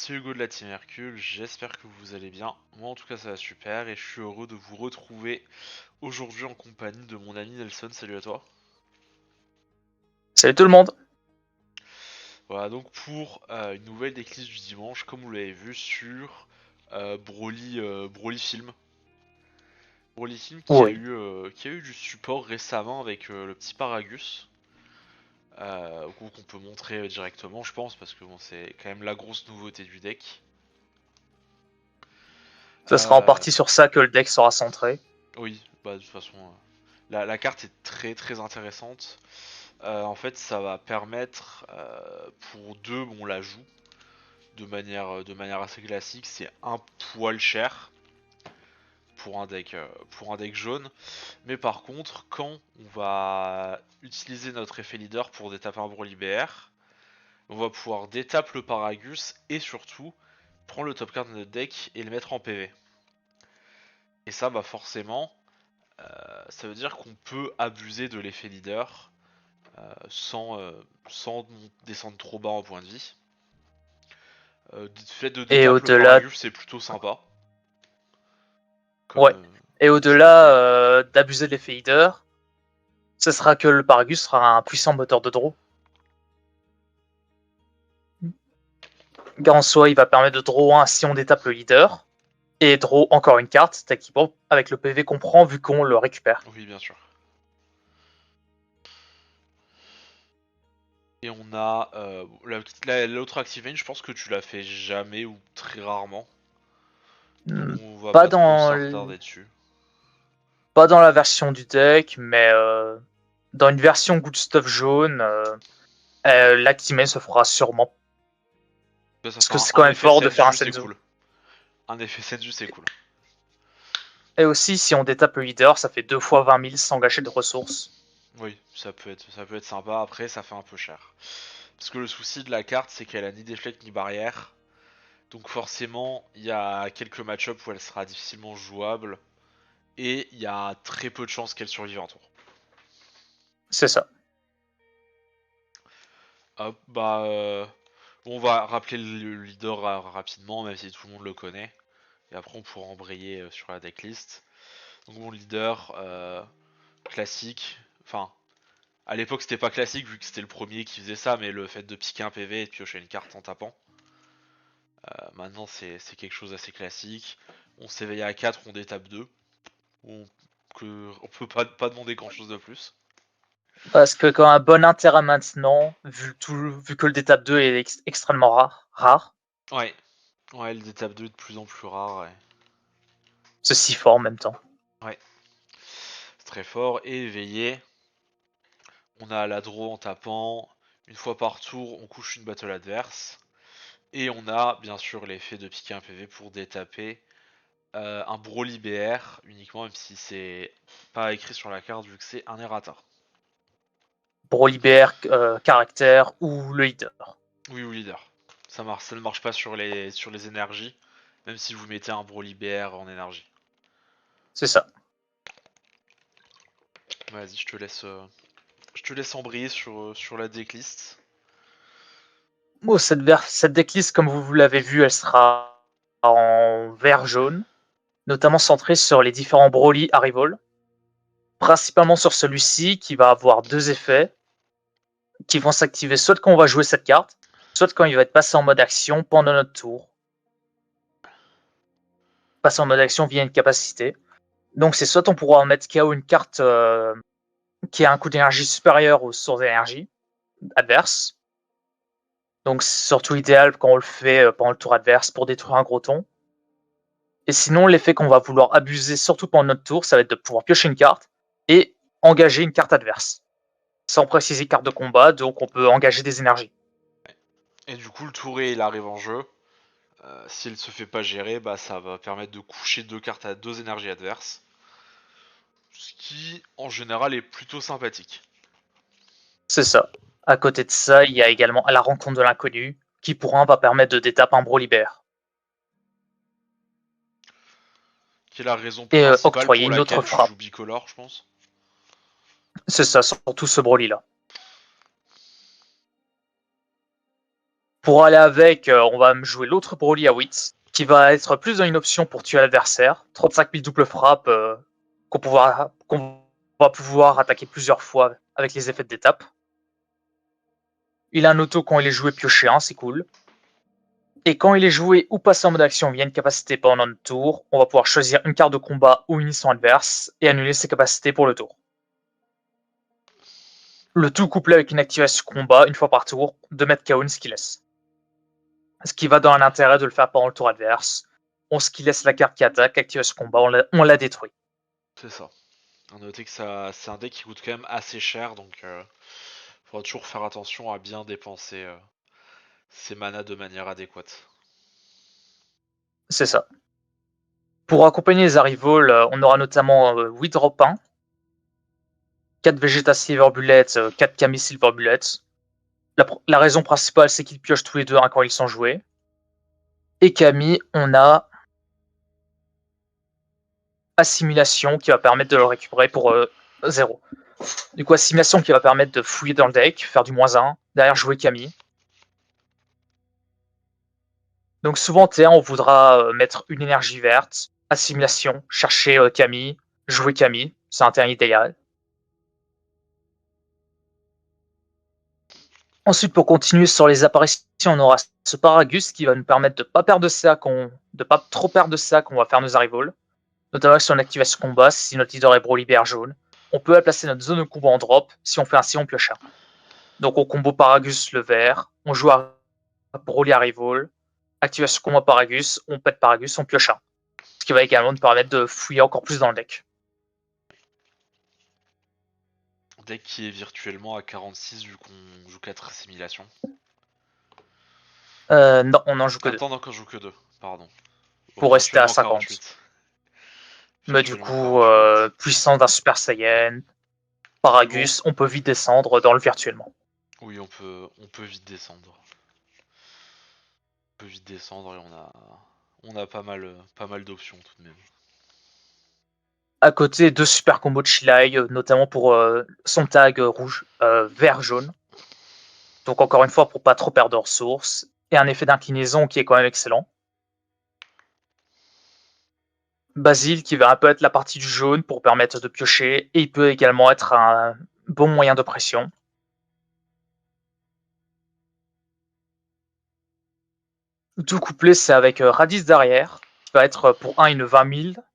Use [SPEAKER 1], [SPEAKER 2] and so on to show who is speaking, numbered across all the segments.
[SPEAKER 1] c'est Hugo de la Team Hercule, j'espère que vous allez bien. Moi en tout cas ça va super et je suis heureux de vous retrouver aujourd'hui en compagnie de mon ami Nelson, salut à toi.
[SPEAKER 2] Salut tout le monde.
[SPEAKER 1] Voilà donc pour une nouvelle déclisse du dimanche, comme vous l'avez vu sur Broly Film. Broly Film
[SPEAKER 2] Oui.
[SPEAKER 1] qui a eu du support récemment avec le petit Paragus. Qu'on peut montrer directement je pense parce que bon, c'est quand même la grosse nouveauté du deck.
[SPEAKER 2] Ce sera en
[SPEAKER 1] Euh,
[SPEAKER 2] partie sur ça que le deck sera centré.
[SPEAKER 1] oui, bah de toute façon la carte est très très intéressante. En fait, ça va permettre pour deux, on la joue de manière assez classique. C'est un poil cher pour un deck jaune, mais par contre, quand on va utiliser notre effet leader pour détaper un Broly BR, on va pouvoir détaper le Paragus et surtout prendre le top card de notre deck et le mettre en PV. Et ça, bah forcément, ça veut dire qu'on peut abuser de l'effet leader sans descendre trop bas en point de vie. Du fait de
[SPEAKER 2] Et
[SPEAKER 1] détape le
[SPEAKER 2] au-delà,
[SPEAKER 1] Paragus, c'est plutôt sympa. Comme
[SPEAKER 2] ouais. Et
[SPEAKER 1] choix de
[SPEAKER 2] au-delà
[SPEAKER 1] carte.
[SPEAKER 2] d'abuser de l'effet leader, ce sera que le Paragus sera un puissant moteur de draw. Car en soi, il va permettre de draw 1 si on détape le leader, et draw encore une carte, techniquement, avec le PV qu'on prend vu qu'on le récupère.
[SPEAKER 1] Oui, bien sûr. Et on a l'autre Activate, je pense que tu l'as fait jamais ou très rarement. Donc
[SPEAKER 2] Hmm.
[SPEAKER 1] on va
[SPEAKER 2] Pas
[SPEAKER 1] pas trop
[SPEAKER 2] dans,
[SPEAKER 1] s'attarder dessus.
[SPEAKER 2] pas dans la version du deck, mais dans une version Good Stuff jaune, l'Actimate se fera sûrement.
[SPEAKER 1] Ça, ça
[SPEAKER 2] Parce
[SPEAKER 1] fait
[SPEAKER 2] que c'est quand
[SPEAKER 1] un
[SPEAKER 2] même
[SPEAKER 1] effet
[SPEAKER 2] fort de faire un
[SPEAKER 1] Senju, c'est
[SPEAKER 2] Senzu.
[SPEAKER 1] cool. Un effet Senju, c'est cool.
[SPEAKER 2] Et aussi, si on détape le leader, ça fait 2 fois 20 000 sans gâcher de ressources.
[SPEAKER 1] Oui, ça peut être sympa. Après, ça fait un peu cher. Parce que le souci de la carte, c'est qu'elle a ni déflect ni barrière. Donc forcément, il y a quelques match-ups où elle sera difficilement jouable. Et il y a très peu de chances qu'elle survive un tour.
[SPEAKER 2] C'est ça.
[SPEAKER 1] Hop, bah, on va rappeler le leader rapidement, même si tout le monde le connaît. Et après, on pourra embrayer sur la decklist. Donc, mon leader, classique. Enfin, à l'époque, c'était pas classique vu que c'était le premier qui faisait ça, mais le fait de piquer un PV et de piocher une carte en tapant. Maintenant, c'est quelque chose d'assez classique. On s'éveille à 4, on détape 2. On, on peut pas demander grand chose de plus.
[SPEAKER 2] Parce que quand un bon intérêt maintenant, vu que le détape 2 est extrêmement rare,
[SPEAKER 1] Ouais, ouais, le détape 2 est de plus en plus rare. Ouais,
[SPEAKER 2] c'est si fort en même temps.
[SPEAKER 1] ouais, c'est très fort. Et éveillé, on a la draw en tapant. Une fois par tour, on couche une battle adverse. Et on a bien sûr l'effet de piquer un PV pour détaper un Broly BR uniquement, même si c'est pas écrit sur la carte vu que c'est un errata.
[SPEAKER 2] Pour libérer caractère ou le leader.
[SPEAKER 1] Oui, ou leader. Ça ne marche pas sur les énergies, même si vous mettez un Broly BR en énergie.
[SPEAKER 2] C'est ça.
[SPEAKER 1] Vas-y, je te laisse embrayer sur la decklist.
[SPEAKER 2] Bon, cette decklist, comme vous l'avez vu, elle sera en vert-jaune, notamment centrée sur les différents Broly Arrival. Principalement sur celui-ci qui va avoir 2 effets qui vont s'activer soit quand on va jouer cette carte, soit quand il va être passé en mode action pendant notre tour. Passer en mode action via une capacité. Donc c'est soit on pourra mettre KO une carte qui a un coût d'énergie supérieur aux sources d'énergie adverse. Donc c'est surtout idéal quand on le fait pendant le tour adverse pour détruire un gros ton. Et sinon, l'effet qu'on va vouloir abuser, surtout pendant notre tour, ça va être de pouvoir piocher une carte et engager une carte adverse. Sans préciser carte de combat, donc on peut engager des énergies.
[SPEAKER 1] Et du coup, le touré il arrive en jeu. S'il se fait pas gérer, bah ça va permettre de coucher deux cartes à deux énergies adverses. Ce qui, en général, est plutôt sympathique.
[SPEAKER 2] C'est ça. À côté de ça, il y a également à la rencontre de l'inconnu, qui pour un va permettre de détaper un Brolibère.
[SPEAKER 1] Qui est la raison
[SPEAKER 2] Et
[SPEAKER 1] principale
[SPEAKER 2] octroyer
[SPEAKER 1] pour
[SPEAKER 2] une autre
[SPEAKER 1] laquelle tu
[SPEAKER 2] frappe.
[SPEAKER 1] joues bicolore, je pense.
[SPEAKER 2] C'est ça, surtout ce Broly là. Pour aller avec, on va jouer l'autre Broly à 8, qui va être plus dans une option pour tuer l'adversaire. 35 000 double frappe qu'on va pouvoir attaquer plusieurs fois avec les effets d'étape. Il a un auto quand il est joué pioché 1, c'est cool. Et quand il est joué ou passé en mode action via une capacité pendant le tour, on va pouvoir choisir une carte de combat ou une mission adverse et annuler ses capacités pour le tour. Le tout couplé avec une activation combat une fois par tour de mettre KO une skilless. Ce qui va dans l'intérêt de le faire pendant le tour adverse. On skilless la carte qui attaque, activation combat, on la détruit.
[SPEAKER 1] C'est ça. À noter que c'est un deck qui coûte quand même assez cher, donc faudra toujours faire attention à bien dépenser ses manas de manière adéquate.
[SPEAKER 2] C'est ça. Pour accompagner les arrivals, on aura notamment 8 drop 1, 4 Vegeta Silver Bullet, 4 Kami Silver Bullet. La raison principale, c'est qu'ils piochent tous les deux quand ils sont joués. Et Kami, on a Assimilation qui va permettre de le récupérer pour 0. Du coup, Assimilation qui va permettre de fouiller dans le deck, faire du -1, derrière jouer Kami. Donc souvent T1, on voudra mettre une énergie verte, Assimilation, chercher Kami, jouer Kami, c'est un terrain idéal. Ensuite, pour continuer sur les apparitions, on aura ce Paragus qui va nous permettre de pas perdre de CA, de pas trop perdre de CA qu'on va faire nos arrivals. Notamment sur une activation combat, si notre leader est Broly BR jaune, on peut placer notre zone de combat en drop, si on fait ainsi on pioche un. Donc on combo Paragus le vert, on joue à Broly arrival, activation combat Paragus, on pète Paragus, on pioche un. Ce qui va également nous permettre de fouiller encore plus dans le deck.
[SPEAKER 1] Deck qui est virtuellement à 46 vu qu'on joue 4 assimilations.
[SPEAKER 2] Non, on en joue que 2.
[SPEAKER 1] Attends, non, qu'on joue que 2, pardon.
[SPEAKER 2] Pour rester à
[SPEAKER 1] Virtuellement
[SPEAKER 2] 50.
[SPEAKER 1] 48.
[SPEAKER 2] Mais du
[SPEAKER 1] Virtuellement
[SPEAKER 2] coup,
[SPEAKER 1] 48.
[SPEAKER 2] puissance d'un Super Saiyan, Paragus, on peut vite descendre dans le virtuellement.
[SPEAKER 1] Oui, on peut vite descendre. On peut vite descendre et on a pas mal d'options tout de même.
[SPEAKER 2] À côté, 2 super combos de Shilai, notamment pour son tag rouge, vert-jaune. Donc encore une fois, pour pas trop perdre de ressources. Et un effet d'inclinaison qui est quand même excellent. Basile qui va un peu être la partie du jaune pour permettre de piocher. Et il peut également être un bon moyen de pression. Tout couplé, c'est avec Radis derrière, qui va être pour 1 une 20 000,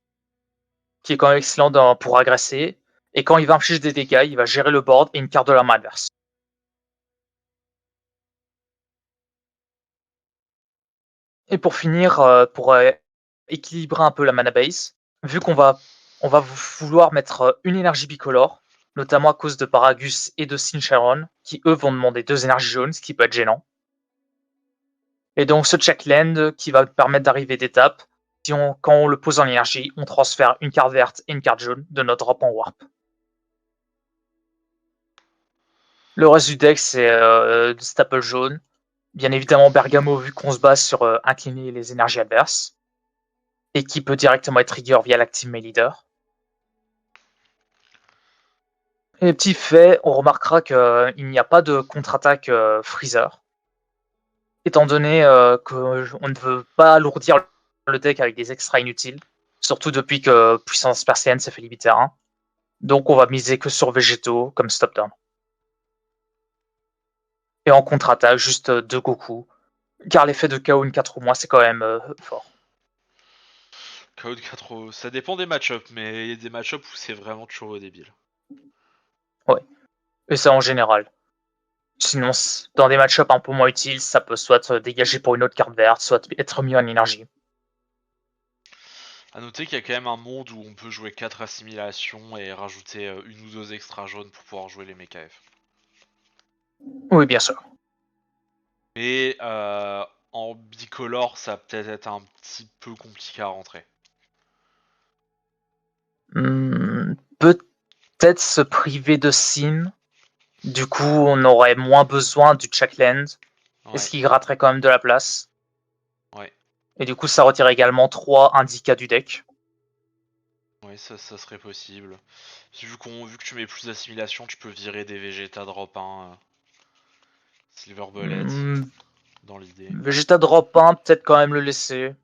[SPEAKER 2] qui est quand même excellent pour agresser. Et quand il va infliger des dégâts, il va gérer le board et une carte de la main adverse. Et pour finir, pour équilibrer un peu la mana base, vu qu'on va vouloir mettre une énergie bicolore, notamment à cause de Paragus et de Sincharon, qui eux vont demander 2 énergies jaunes, ce qui peut être gênant. Et donc ce checkland qui va permettre d'arriver d'étape, quand on le pose en énergie, on transfère une carte verte et une carte jaune de notre drop en warp. Le reste du deck, c'est staple jaune. Bien évidemment, Bergamo, vu qu'on se base sur incliner les énergies adverses. Et qui peut directement être trigger via l'active main leader. Et petit fait, on remarquera qu'il n'y a pas de contre-attaque Freezer. Étant donné qu'on ne veut pas alourdir le deck avec des extras inutiles. Surtout depuis que Puissance Persienne s'est fait limiter à 1. Donc on va miser que sur végétaux comme stop down. Et en contre-attaque, juste 2 Goku. Car l'effet de KO une 4 ou moins, c'est quand même fort.
[SPEAKER 1] KO de 4, ça dépend des match-ups, mais il y a des match-ups où c'est vraiment toujours débile.
[SPEAKER 2] Ouais. Et ça en général. Sinon, dans des match-ups un peu moins utiles, ça peut soit se dégager pour une autre carte verte, soit être mis en énergie.
[SPEAKER 1] A noter qu'il y a quand même un monde où on peut jouer 4 assimilations et rajouter une ou deux extra jaunes pour pouvoir jouer les MKF.
[SPEAKER 2] Oui, bien sûr.
[SPEAKER 1] Mais en bicolore, ça va peut-être être un petit peu compliqué à rentrer.
[SPEAKER 2] Peut-être se priver de Sim. Du coup, on aurait moins besoin du checkland.
[SPEAKER 1] Ouais.
[SPEAKER 2] Et ce qui gratterait quand même de la place.
[SPEAKER 1] Ouais.
[SPEAKER 2] Et du coup, ça retire également 3 indicats du deck.
[SPEAKER 1] Ouais, ça serait possible. Vu que tu mets plus d'assimilation, tu peux virer des Vegeta drop 1, Silver Bullet. dans l'idée.
[SPEAKER 2] Vegeta drop 1, peut-être quand même le laisser.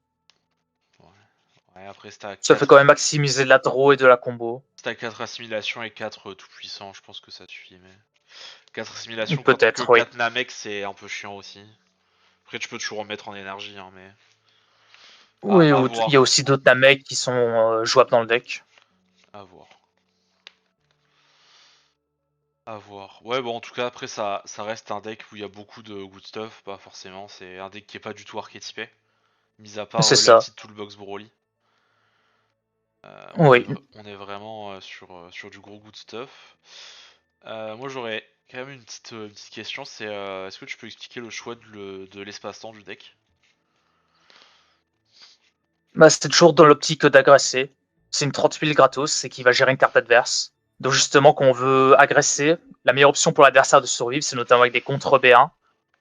[SPEAKER 1] Ouais, après, si t'as
[SPEAKER 2] Ça fait quand même maximiser de la draw et de la combo.
[SPEAKER 1] si t'as 4 assimilations et 4 tout puissants, je pense que ça suffit. Mais 4 assimilations quand t'as que
[SPEAKER 2] Peut-être, oui.
[SPEAKER 1] 4 Namek, c'est un peu chiant aussi. Après, tu peux toujours en mettre en énergie, hein, mais.
[SPEAKER 2] Oui,
[SPEAKER 1] À
[SPEAKER 2] il y
[SPEAKER 1] voir.
[SPEAKER 2] a aussi d'autres Namek qui sont jouables dans le deck.
[SPEAKER 1] À voir. À voir. Ouais, bon, en tout cas, après, ça reste un deck où il y a beaucoup de good stuff. Pas forcément, c'est un deck qui est pas du tout archétypé. Mis à part
[SPEAKER 2] C'est
[SPEAKER 1] la
[SPEAKER 2] ça.
[SPEAKER 1] petite toolbox Broly.
[SPEAKER 2] Oui.
[SPEAKER 1] On est vraiment sur du gros good stuff. Moi, j'aurais quand même une petite question. C'est est-ce que tu peux expliquer le choix de l'espace-temps du deck?
[SPEAKER 2] Bah, c'est toujours dans l'optique d'agresser. C'est une 30 000 gratos, c'est qui va gérer une carte adverse. Donc justement, quand on veut agresser, la meilleure option pour l'adversaire de survivre, c'est notamment avec des contre B1.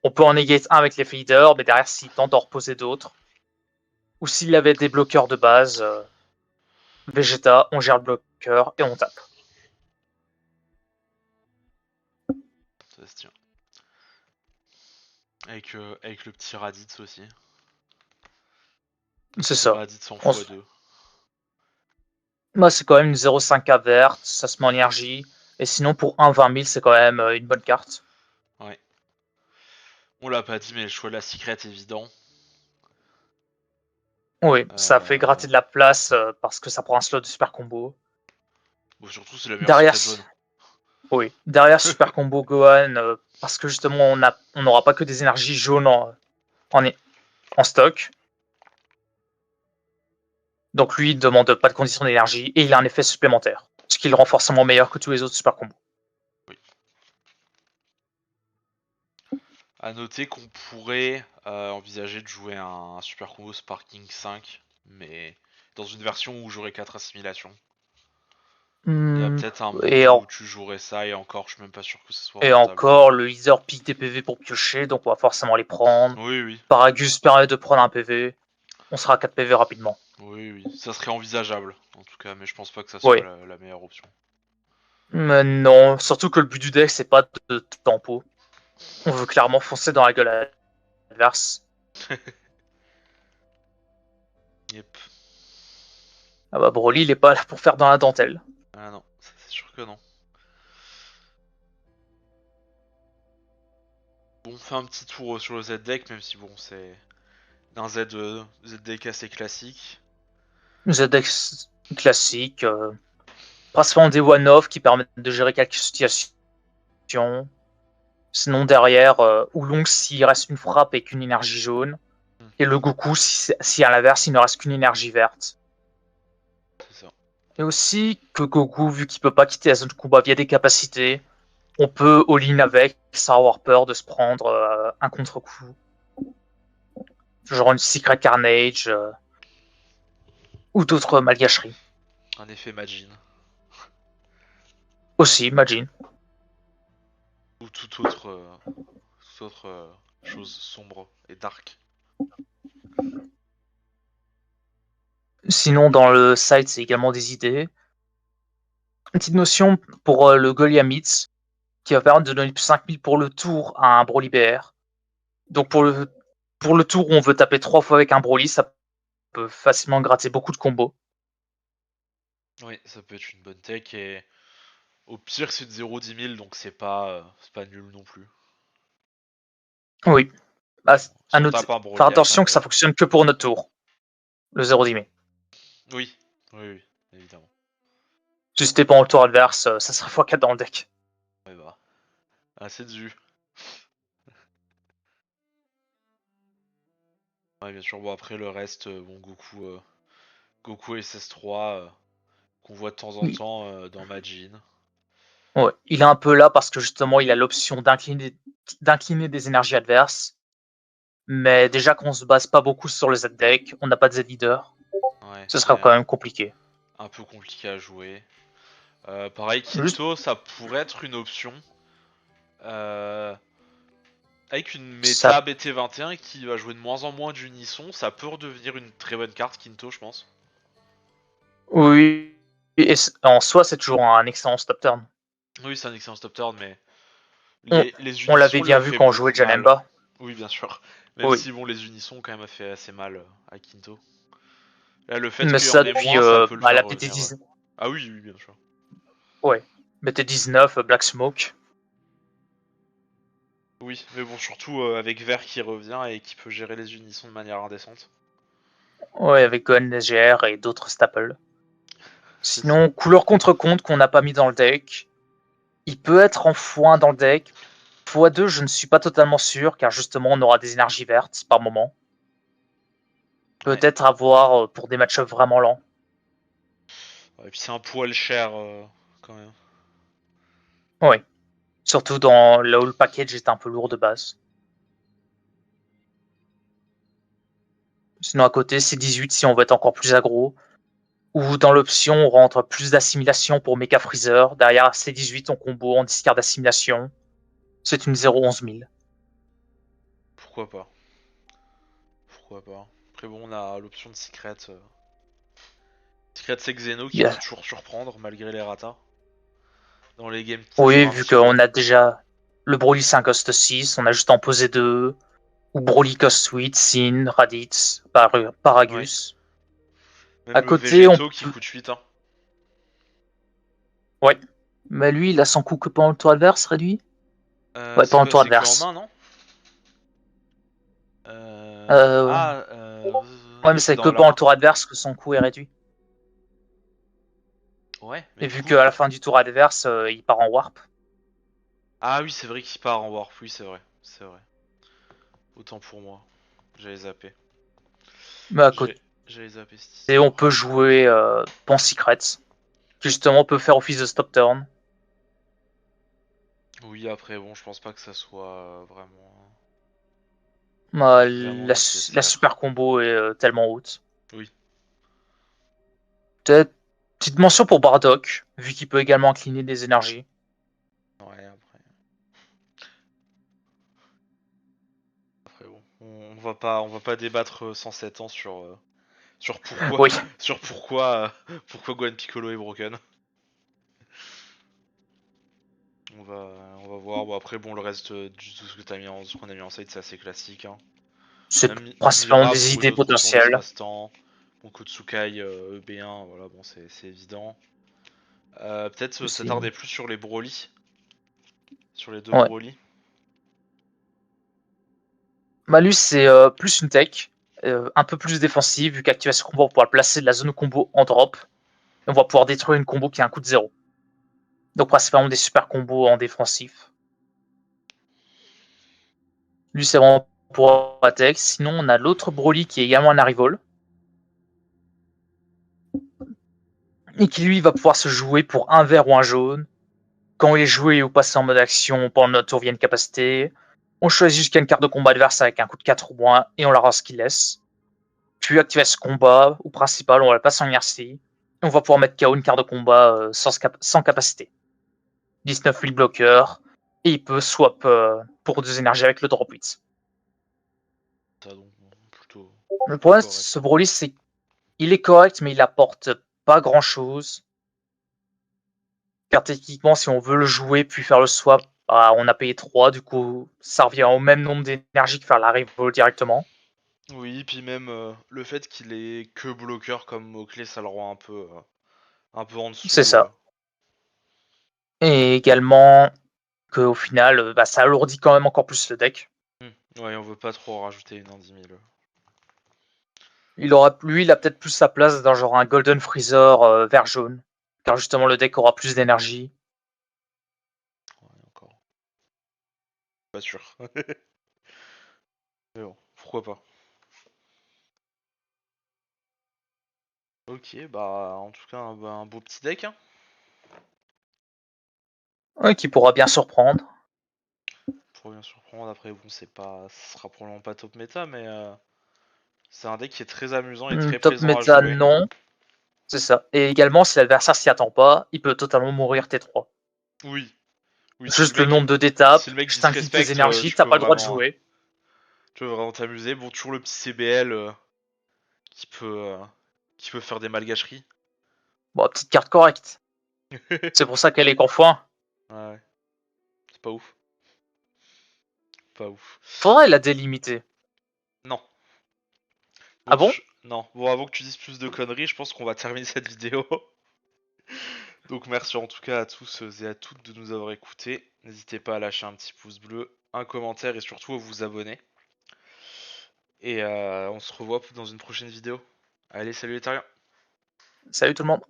[SPEAKER 2] On peut en negate un avec les leaders, mais derrière, s'il tente d'en reposer d'autres, ou s'il avait des bloqueurs de base, Vegeta, on gère le bloqueur et on tape.
[SPEAKER 1] Ça se tient. Avec le petit Raditz aussi. Le
[SPEAKER 2] C'est
[SPEAKER 1] petit
[SPEAKER 2] ça.
[SPEAKER 1] Raditz en
[SPEAKER 2] On s-
[SPEAKER 1] x2.
[SPEAKER 2] Moi, c'est quand même une 0,5K verte, ça se met en énergie. Et sinon, pour 1,20 000, c'est quand même une bonne carte.
[SPEAKER 1] Ouais. On l'a pas dit, mais le choix de la secret est évident.
[SPEAKER 2] Oui, ça fait
[SPEAKER 1] Euh,
[SPEAKER 2] gratter de la place parce que ça prend un slot de super combo.
[SPEAKER 1] Bon, surtout, c'est la meilleure
[SPEAKER 2] Derrière,
[SPEAKER 1] secret zone.
[SPEAKER 2] oui, derrière super combo Gohan, parce que justement, on n'aura pas que des énergies jaunes en, en stock. Donc lui, il demande pas de conditions d'énergie et il a un effet supplémentaire, ce qui le rend forcément meilleur que tous les autres super combos.
[SPEAKER 1] Oui. À noter qu'on pourrait envisager de jouer un super combo Sparking 5, mais dans une version où j'aurais 4 assimilations. Il y a peut-être un monde
[SPEAKER 2] Et,
[SPEAKER 1] où tu jouerais ça, et encore, je suis même pas sûr que ce soit
[SPEAKER 2] et
[SPEAKER 1] rentable.
[SPEAKER 2] encore, le leader pique des PV pour piocher, donc on va forcément les prendre.
[SPEAKER 1] Oui, oui.
[SPEAKER 2] Paragus permet de prendre un PV. On sera à 4 PV rapidement.
[SPEAKER 1] Oui, oui. Ça serait envisageable, en tout cas, mais je pense pas que ça soit
[SPEAKER 2] Oui.
[SPEAKER 1] la meilleure option.
[SPEAKER 2] Mais non, surtout que le but du deck, c'est pas de tempo. On veut clairement foncer dans la gueule adverse.
[SPEAKER 1] Yep.
[SPEAKER 2] Ah bah Broly, il est pas là pour faire dans la dentelle.
[SPEAKER 1] Ah non, c'est sûr que non. Bon, on fait un petit tour sur le Z-Deck, même si bon, c'est un Z-Deck assez classique.
[SPEAKER 2] ZX classique, principalement des one-off qui permettent de gérer quelques situations. Sinon derrière, Oolong s'il reste une frappe et qu'une énergie jaune. Et le Goku si à l'inverse il ne reste qu'une énergie verte.
[SPEAKER 1] C'est ça.
[SPEAKER 2] Et aussi que Goku, vu qu'il peut pas quitter la zone de combat via des capacités, on peut all-in avec sans avoir peur de se prendre un contre-coup. Genre une Secret Carnage ou d'autres malgâcheries.
[SPEAKER 1] Un effet Majin.
[SPEAKER 2] Aussi, imagine.
[SPEAKER 1] Ou toute autre chose sombre et dark.
[SPEAKER 2] Sinon, dans le site, c'est également des idées. Une petite notion pour le Goliath qui va permettre de donner plus 5000 pour le tour à un Broly BR. Donc pour le tour où on veut taper 3 fois avec un Broly, ça peut facilement gratter beaucoup de combos.
[SPEAKER 1] Oui, ça peut être une bonne tech, et au pire c'est de 0-10 000, donc c'est pas nul non plus.
[SPEAKER 2] Oui. Bah,
[SPEAKER 1] Si on tape un
[SPEAKER 2] faire
[SPEAKER 1] Broly à
[SPEAKER 2] attention que
[SPEAKER 1] 15
[SPEAKER 2] ça
[SPEAKER 1] 000.
[SPEAKER 2] fonctionne que pour notre tour. Le 0-10 000.
[SPEAKER 1] Oui, oui, oui, évidemment.
[SPEAKER 2] Si c'était pendant le tour adverse, ça sera x4 dans le deck.
[SPEAKER 1] Ouais bah, assez de vue. Ouais, bien sûr, bon après le reste, bon Goku SS3, qu'on voit de temps en
[SPEAKER 2] Oui.
[SPEAKER 1] temps dans Majin.
[SPEAKER 2] Ouais. Il est un peu là parce que justement il a l'option d'incliner des énergies adverses. Mais déjà qu'on se base pas beaucoup sur le Z-Deck, on n'a pas de Z-Leader,
[SPEAKER 1] Ouais,
[SPEAKER 2] ce
[SPEAKER 1] c'est
[SPEAKER 2] sera quand même compliqué.
[SPEAKER 1] un peu compliqué à jouer. Pareil,
[SPEAKER 2] Juste,
[SPEAKER 1] Kinto, ça pourrait être une option. Euh, Avec une
[SPEAKER 2] ça,
[SPEAKER 1] méta BT21 qui va jouer de moins en moins d'unisson, ça peut redevenir une très bonne carte Kinto, je pense.
[SPEAKER 2] oui, et en soi c'est toujours un excellent stop turn.
[SPEAKER 1] Oui, c'est un excellent stop turn, mais
[SPEAKER 2] On,
[SPEAKER 1] les
[SPEAKER 2] on l'avait
[SPEAKER 1] unissons lui
[SPEAKER 2] bien
[SPEAKER 1] ont
[SPEAKER 2] vu
[SPEAKER 1] fait
[SPEAKER 2] quand on jouait
[SPEAKER 1] beaucoup de mal.
[SPEAKER 2] Janemba.
[SPEAKER 1] Oui, bien sûr. Même
[SPEAKER 2] Oui.
[SPEAKER 1] si bon, les unissons ont quand même fait assez mal à Quinto. Là, le fait
[SPEAKER 2] Mais
[SPEAKER 1] qu'il y en
[SPEAKER 2] ça
[SPEAKER 1] ait
[SPEAKER 2] depuis
[SPEAKER 1] moins, ça peut le faire
[SPEAKER 2] la
[SPEAKER 1] revenir.
[SPEAKER 2] PT10.
[SPEAKER 1] Ah oui, oui, bien sûr.
[SPEAKER 2] Ouais. BT19, Black Smoke.
[SPEAKER 1] Oui, mais bon, surtout avec Vert qui revient et qui peut gérer les unissons de manière indécente.
[SPEAKER 2] Ouais, avec Gohan SGR et d'autres staples.
[SPEAKER 1] C'est ça.
[SPEAKER 2] Sinon, couleur contre compte qu'on n'a pas mis dans le deck. Il peut être en x1 dans le deck. x2, je ne suis pas totalement sûr, car justement, on aura des énergies vertes par moment.
[SPEAKER 1] Ouais.
[SPEAKER 2] Peut-être avoir pour des match-ups vraiment lents.
[SPEAKER 1] Et puis c'est un poil cher quand même.
[SPEAKER 2] Oui. Surtout dans là où le package est un peu lourd de base. Sinon, à côté, c'est 18 si on veut être encore plus aggro. Ou dans l'option, on rentre plus d'assimilation pour Mecha Freezer. Derrière C18, on combo en discard d'assimilation. C'est une 0-11 000.
[SPEAKER 1] Pourquoi pas. Pourquoi pas. Après bon, on a l'option de Secret. Secret c'est Xeno qui peut
[SPEAKER 2] Yeah.
[SPEAKER 1] toujours surprendre malgré les ratas. Dans les games qui
[SPEAKER 2] Oui,
[SPEAKER 1] durent un
[SPEAKER 2] vu
[SPEAKER 1] petit peu.
[SPEAKER 2] qu'on a déjà le Broly 5 cost 6, on a juste en posé 2. Ou Broly cost 8, Sin, Raditz,
[SPEAKER 1] Ouais.
[SPEAKER 2] Paragus. À
[SPEAKER 1] Même le
[SPEAKER 2] côté, on
[SPEAKER 1] Végéto qui
[SPEAKER 2] peut.
[SPEAKER 1] coûte 8 hein.
[SPEAKER 2] Ouais. Mais lui, il a son coup que pendant le tour adverse, réduit. Ouais,
[SPEAKER 1] C'est
[SPEAKER 2] pendant le
[SPEAKER 1] quoi?
[SPEAKER 2] tour
[SPEAKER 1] C'est que en
[SPEAKER 2] adverse.
[SPEAKER 1] main, non?
[SPEAKER 2] Euh...
[SPEAKER 1] Ah,
[SPEAKER 2] Ouais, mais
[SPEAKER 1] oui, c'est
[SPEAKER 2] c'est que
[SPEAKER 1] dans la
[SPEAKER 2] pendant le
[SPEAKER 1] main.
[SPEAKER 2] tour adverse que son coup est réduit.
[SPEAKER 1] Ouais, mais
[SPEAKER 2] Et
[SPEAKER 1] du
[SPEAKER 2] vu
[SPEAKER 1] coup.
[SPEAKER 2] qu'à la fin du tour adverse, il part en warp.
[SPEAKER 1] Ah oui, c'est vrai qu'il part en Warp. Oui, c'est vrai. C'est vrai. Autant pour moi. J'avais zappé.
[SPEAKER 2] Mais à côté,
[SPEAKER 1] J'ai J'avais zappé cette
[SPEAKER 2] on
[SPEAKER 1] histoire.
[SPEAKER 2] peut jouer Pan Secret, qui justement peut faire office de stop turn.
[SPEAKER 1] Oui, après, bon, je pense pas que ça soit vraiment
[SPEAKER 2] La
[SPEAKER 1] nécessaire.
[SPEAKER 2] super combo est tellement haute.
[SPEAKER 1] Oui.
[SPEAKER 2] Peut-être petite mention pour Bardock, vu qu'il peut également incliner des énergies.
[SPEAKER 1] Ouais, après bon, on va pas débattre 107 ans sur pourquoi,
[SPEAKER 2] Oui,
[SPEAKER 1] pourquoi Gohan Piccolo est broken. On va, on va voir. Bon après bon le reste du tout ce que ce qu'on a mis en site c'est assez classique. Hein. On
[SPEAKER 2] c'est
[SPEAKER 1] a
[SPEAKER 2] principalement
[SPEAKER 1] Mira
[SPEAKER 2] des
[SPEAKER 1] pour une
[SPEAKER 2] idées
[SPEAKER 1] autre option
[SPEAKER 2] potentielles.
[SPEAKER 1] d'espace-temps. Bon Kotsukai EB1, voilà bon c'est évident. Peut-être
[SPEAKER 2] Aussi.
[SPEAKER 1] s'attarder plus sur les Broly, sur les deux
[SPEAKER 2] Ouais.
[SPEAKER 1] Broly.
[SPEAKER 2] Malus, c'est plus une tech, un peu plus défensive, vu qu'activation combo, on va pouvoir placer de la zone combo en drop. Et on va pouvoir détruire une combo qui a un coût de 0. Donc principalement des super combos en défensif. Lui, c'est vraiment pour la tech. Sinon, on a l'autre Broly qui est également un Arrival. Et qui lui va pouvoir se jouer pour un vert ou un jaune. Quand il est joué ou passé en mode action pendant notre tour via une capacité, on choisit jusqu'à une carte de combat adverse avec un coût de 4 ou moins et on la rend ce qu'il laisse. Puis activer ce combat ou principal, on va le passer en inertie. On va pouvoir mettre KO une carte de combat sans capacité. 19 field blocker et il peut swap pour 2 énergies avec le drop 8.
[SPEAKER 1] Ça donc bon, plutôt,
[SPEAKER 2] Le
[SPEAKER 1] plutôt
[SPEAKER 2] problème de
[SPEAKER 1] correct.
[SPEAKER 2] ce Broly, c'est qu'il est correct, mais il apporte pas grand chose. Car techniquement, si on veut le jouer puis faire le swap, bah, on a payé 3, du coup, ça revient au même nombre d'énergie que faire la rival directement.
[SPEAKER 1] Oui, puis même le fait qu'il ait que bloqueur comme mot-clé, ça le rend un peu en
[SPEAKER 2] C'est
[SPEAKER 1] dessous.
[SPEAKER 2] ça. Et également qu'au final, bah, ça alourdit quand même encore plus le deck.
[SPEAKER 1] Ouais, on veut pas trop rajouter une en 10 000.
[SPEAKER 2] Lui, il a peut-être plus sa place dans genre un Golden Freezer vert jaune. Car justement, le deck aura plus d'énergie.
[SPEAKER 1] Ouais, encore. Pas sûr. Mais bon, pourquoi pas. Ok, bah en tout cas, un beau petit deck. Hein.
[SPEAKER 2] Ouais, qui pourra bien surprendre.
[SPEAKER 1] Pour bien surprendre, après, bon, ce sera probablement pas top méta, mais c'est un deck qui est très amusant et très
[SPEAKER 2] Top
[SPEAKER 1] plaisant à
[SPEAKER 2] meta,
[SPEAKER 1] jouer.
[SPEAKER 2] non. C'est ça. Et également, si l'adversaire s'y attend pas, il peut totalement mourir T3.
[SPEAKER 1] Oui, oui,
[SPEAKER 2] Juste le nombre d'étapes,
[SPEAKER 1] si le mec
[SPEAKER 2] je t'incline tes
[SPEAKER 1] disrespecte,
[SPEAKER 2] énergies, t'as pas le droit de jouer.
[SPEAKER 1] tu peux vraiment t'amuser. Bon, toujours le petit CBL qui peut, euh, qui peut faire des malgâcheries.
[SPEAKER 2] Bon, petite carte correcte. C'est pour ça qu'elle est qu'en foin.
[SPEAKER 1] Ouais, c'est pas ouf. pas ouf.
[SPEAKER 2] Faudrait la délimiter.
[SPEAKER 1] Non.
[SPEAKER 2] Ah bon?
[SPEAKER 1] Non. Bon, avant que tu dises plus de conneries, je pense qu'on va terminer cette vidéo. Donc merci en tout cas à tous et à toutes de nous avoir écoutés. N'hésitez pas à lâcher un petit pouce bleu, un commentaire et surtout à vous abonner. Et on se revoit dans une prochaine vidéo. Allez, salut les terriens.
[SPEAKER 2] Salut tout le monde.